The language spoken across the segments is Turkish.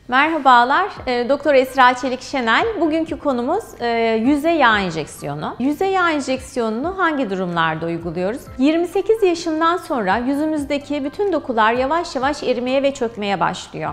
Merhabalar, Doktor Esra Çelik Şenel. Bugünkü konumuz yüze yağ enjeksiyonu. Yüze yağ enjeksiyonunu hangi durumlarda uyguluyoruz? 28 yaşından sonra yüzümüzdeki bütün dokular yavaş yavaş erimeye ve çökmeye başlıyor.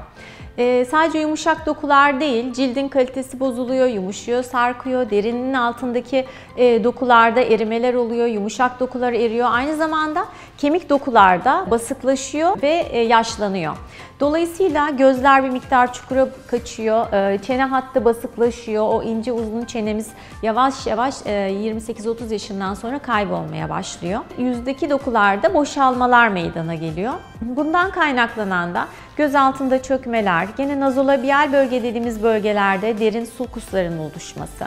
Sadece yumuşak dokular değil, cildin kalitesi bozuluyor, yumuşuyor, sarkıyor, derinin altındaki dokularda erimeler oluyor, yumuşak dokular eriyor. Aynı zamanda kemik dokularda basıklaşıyor ve yaşlanıyor. Dolayısıyla gözler bir miktar çukura kaçıyor, çene hattı basıklaşıyor, o ince uzun çenemiz yavaş yavaş 28-30 yaşından sonra kaybolmaya başlıyor. Yüzdeki dokularda boşalmalar meydana geliyor. Bundan kaynaklanan da göz altında çökmeler, gene nazolabial bölge dediğimiz bölgelerde derin sulkusların oluşması.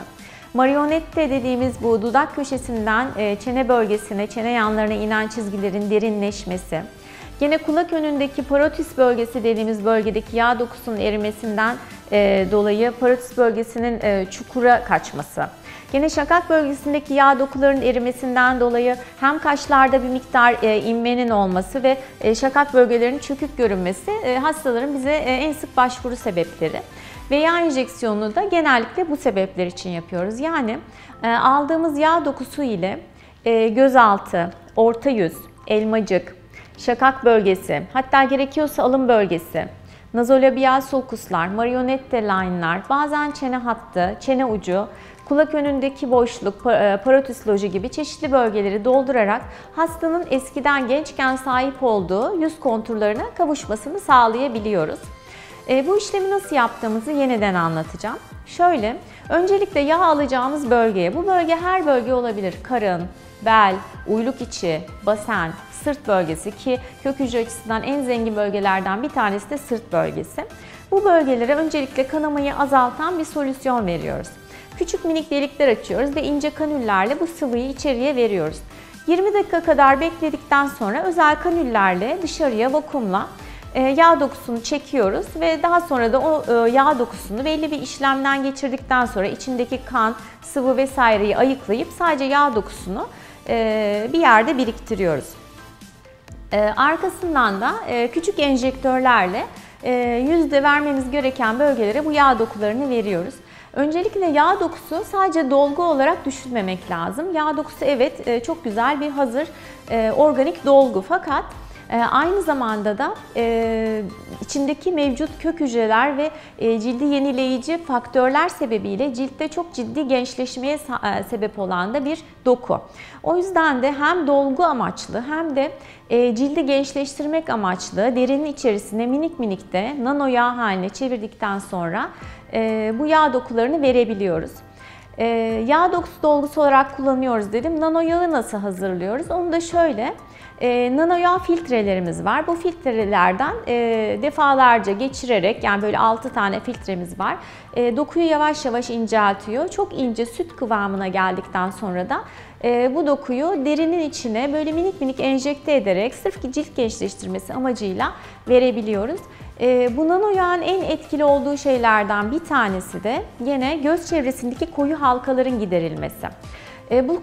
Marionette dediğimiz bu dudak köşesinden çene bölgesine, çene yanlarına inen çizgilerin derinleşmesi. Gene kulak önündeki parotis bölgesi dediğimiz bölgedeki yağ dokusunun erimesinden dolayı parotis bölgesinin çukura kaçması. Gene şakak bölgesindeki yağ dokularının erimesinden dolayı hem kaşlarda bir miktar inmenin olması ve şakak bölgelerinin çökük görünmesi hastaların bize en sık başvuru sebepleri. Ve yağ enjeksiyonunu da genellikle bu sebepler için yapıyoruz. Yani aldığımız yağ dokusu ile gözaltı, orta yüz, elmacık, şakak bölgesi, hatta gerekiyorsa alın bölgesi, nazolabial sulkuslar, marionette line'lar, bazen çene hattı, çene ucu, kulak önündeki boşluk, parotis loji gibi çeşitli bölgeleri doldurarak hastanın eskiden gençken sahip olduğu yüz konturlarına kavuşmasını sağlayabiliyoruz. Bu işlemi nasıl yaptığımızı yeniden anlatacağım. Şöyle, öncelikle yağ alacağımız bölgeye, bu bölge her bölge olabilir. Karın, bel, uyluk içi, basen, sırt bölgesi ki kök hücre açısından en zengin bölgelerden bir tanesi de sırt bölgesi. Bu bölgelere öncelikle kanamayı azaltan bir solüsyon veriyoruz. Küçük minik delikler açıyoruz ve ince kanüllerle bu sıvıyı içeriye veriyoruz. 20 dakika kadar bekledikten sonra özel kanüllerle dışarıya vakumla yağ dokusunu çekiyoruz ve daha sonra da o yağ dokusunu belli bir işlemden geçirdikten sonra içindeki kan, sıvı vesaireyi ayıklayıp sadece yağ dokusunu bir yerde biriktiriyoruz. Arkasından da küçük enjektörlerle yüzde vermemiz gereken bölgelere bu yağ dokularını veriyoruz. Öncelikle yağ dokusu sadece dolgu olarak düşünmemek lazım. Yağ dokusu evet çok güzel bir hazır organik dolgu, fakat aynı zamanda da içindeki mevcut kök hücreler ve cildi yenileyici faktörler sebebiyle ciltte çok ciddi gençleşmeye sebep olan da bir doku. O yüzden de hem dolgu amaçlı hem de cildi gençleştirmek amaçlı derinin içerisine minik minik de nano yağ haline çevirdikten sonra bu yağ dokularını verebiliyoruz. Yağ dokusu dolgusu olarak kullanıyoruz dedim. Nano yağı nasıl hazırlıyoruz? Onu da şöyle. Nano yağ filtrelerimiz var. Bu filtrelerden defalarca geçirerek, yani böyle 6 tane filtremiz var. Dokuyu yavaş yavaş inceltiyor. Çok ince süt kıvamına geldikten sonra da bu dokuyu derinin içine böyle minik minik enjekte ederek sırf ki cilt gençleştirmesi amacıyla verebiliyoruz. Bu nano yağın en etkili olduğu şeylerden bir tanesi de yine göz çevresindeki koyu halkaların giderilmesi. Bu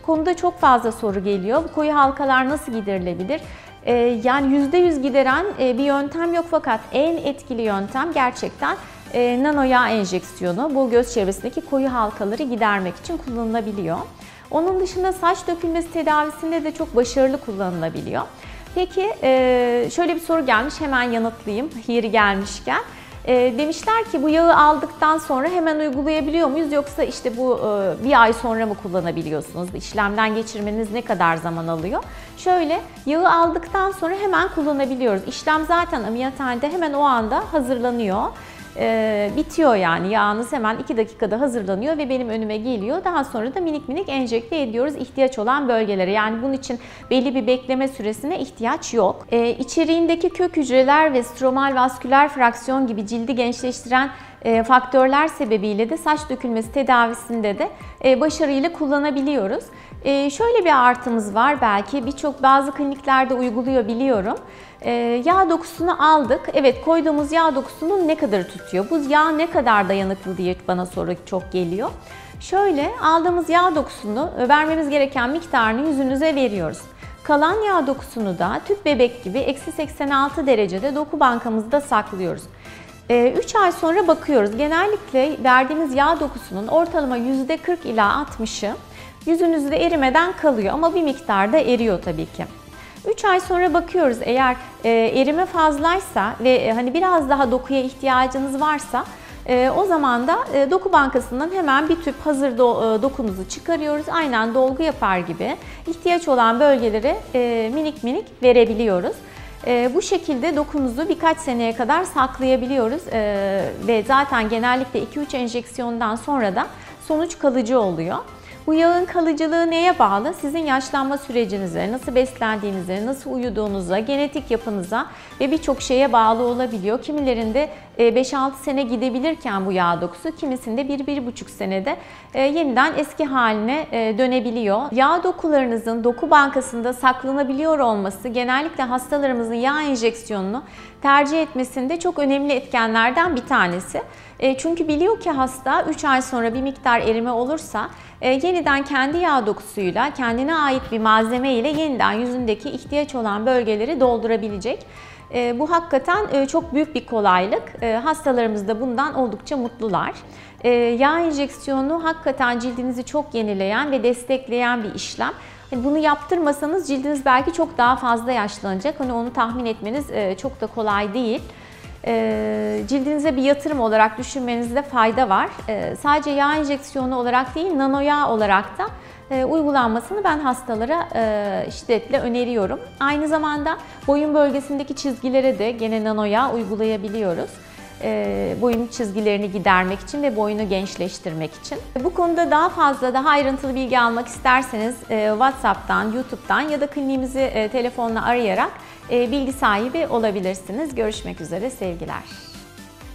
konuda çok fazla soru geliyor. Bu koyu halkalar nasıl giderilebilir? Yani %100 gideren bir yöntem yok, fakat en etkili yöntem gerçekten nano yağ enjeksiyonu. Bu göz çevresindeki koyu halkaları gidermek için kullanılabiliyor. Onun dışında saç dökülmesi tedavisinde de çok başarılı kullanılabiliyor. Peki şöyle bir soru gelmiş, hemen yanıtlayayım yeri gelmişken. Demişler ki bu yağı aldıktan sonra hemen uygulayabiliyor muyuz, yoksa işte bu bir ay sonra mı kullanabiliyorsunuz? İşlemden geçirmeniz ne kadar zaman alıyor? Şöyle, yağı aldıktan sonra hemen kullanabiliyoruz. İşlem zaten ameliyathanede hemen o anda hazırlanıyor. Bitiyor yani, yağınız hemen 2 dakikada hazırlanıyor ve benim önüme geliyor. Daha sonra da minik minik enjekte ediyoruz ihtiyaç olan bölgelere. Yani bunun için belli bir bekleme süresine ihtiyaç yok. İçeriğindeki kök hücreler ve stromal vasküler fraksiyon gibi cildi gençleştiren faktörler sebebiyle de saç dökülmesi tedavisinde de başarıyla kullanabiliyoruz. Şöyle bir artımız var, belki bazı kliniklerde uyguluyor biliyorum. Yağ dokusunu aldık. Evet, koyduğumuz yağ dokusunun ne kadar tutuyor? Bu yağ ne kadar dayanıklı diye bana soru çok geliyor. Şöyle, aldığımız yağ dokusunu vermemiz gereken miktarını yüzünüze veriyoruz. Kalan yağ dokusunu da tüp bebek gibi -86 derecede doku bankamızda saklıyoruz. 3 ay sonra bakıyoruz. Genellikle verdiğimiz yağ dokusunun ortalama %40 ila 60'ı yüzünüzde erimeden kalıyor ama bir miktarda eriyor tabii ki. 3 ay sonra bakıyoruz, eğer erime fazlaysa ve hani biraz daha dokuya ihtiyacınız varsa o zaman da doku bankasından hemen bir tüp hazır dokunuzu çıkarıyoruz. Aynen dolgu yapar gibi ihtiyaç olan bölgelere minik minik verebiliyoruz. Bu şekilde dokunuzu birkaç seneye kadar saklayabiliyoruz ve zaten genellikle 2-3 enjeksiyondan sonra da sonuç kalıcı oluyor. Bu yağın kalıcılığı neye bağlı? Sizin yaşlanma sürecinize, nasıl beslendiğinize, nasıl uyuduğunuza, genetik yapınıza ve birçok şeye bağlı olabiliyor. Kimilerinde 5-6 sene gidebilirken bu yağ dokusu, kimisinde 1-1,5 senede yeniden eski haline dönebiliyor. Yağ dokularınızın doku bankasında saklanabiliyor olması genellikle hastalarımızın yağ enjeksiyonunu tercih etmesinde çok önemli etkenlerden bir tanesi. Çünkü biliyor ki hasta 3 ay sonra bir miktar erime olursa yeniden kendi yağ dokusuyla, kendine ait bir malzeme ile yeniden yüzündeki ihtiyaç olan bölgeleri doldurabilecek. Bu hakikaten çok büyük bir kolaylık. Hastalarımız da bundan oldukça mutlular. Yağ enjeksiyonu hakikaten cildinizi çok yenileyen ve destekleyen bir işlem. Bunu yaptırmasanız cildiniz belki çok daha fazla yaşlanacak. Onu tahmin etmeniz çok da kolay değil. Cildinize bir yatırım olarak düşünmenizde fayda var. Sadece yağ enjeksiyonu olarak değil, nano yağ olarak da uygulanmasını ben hastalara şiddetle öneriyorum. Aynı zamanda boyun bölgesindeki çizgilere de gene nano yağ uygulayabiliyoruz. Boyun çizgilerini gidermek için ve boyunu gençleştirmek için. Bu konuda daha fazla, daha ayrıntılı bilgi almak isterseniz WhatsApp'tan, YouTube'dan ya da kliniğimizi telefonla arayarak bilgi sahibi olabilirsiniz. Görüşmek üzere, sevgiler.